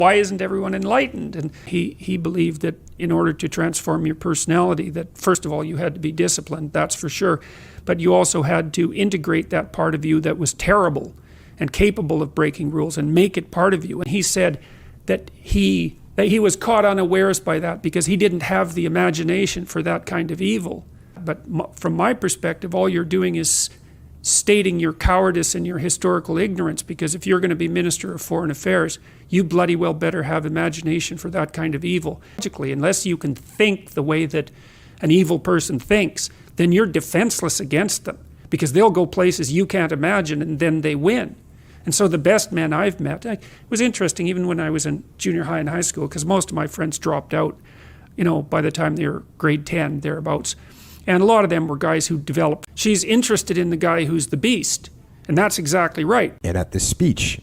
Why isn't everyone enlightened? And he believed that in order to transform your personality, that first of all, you had to be disciplined, that's for sure. But you also had to integrate that part of you that was terrible and capable of breaking rules and make it part of you. And he said that he was caught unawares by that because he didn't have the imagination for that kind of evil. But from my perspective, all you're doing is stating your cowardice and your historical ignorance, because if you're going to be Minister of Foreign Affairs, you bloody well better have imagination for that kind of evil. Logically, unless you can think the way that an evil person thinks, then you're defenseless against them, because they'll go places you can't imagine and then they win. And so the best men I've met, it was interesting even when I was in junior high and high school, because most of my friends dropped out, by the time they were grade 10, thereabouts. And a lot of them were guys who developed. She's interested in the guy who's the beast. And that's exactly right. And at this speech,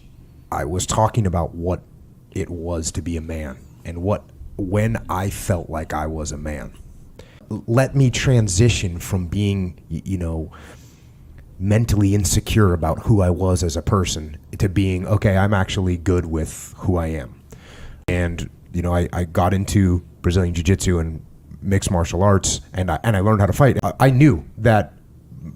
I was talking about what it was to be a man and when I felt like I was a man. Let me transition from being, mentally insecure about who I was as a person to being, okay, I'm actually good with who I am. And, I got into Brazilian Jiu-Jitsu and mixed martial arts, and I learned how to fight. I knew that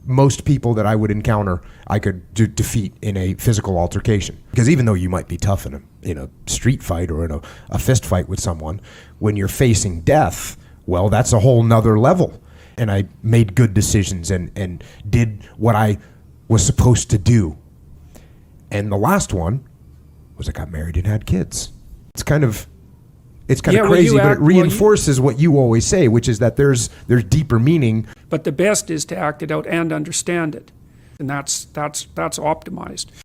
most people that I would encounter, I could defeat in a physical altercation. Because even though you might be tough in a street fight or in a fist fight with someone, when you're facing death, well, that's a whole nother level. And I made good decisions and did what I was supposed to do. And the last one was I got married and had kids. It's kind of crazy, but it reinforces what you always say, which is that there's deeper meaning. But the best is to act it out and understand it. And that's optimized.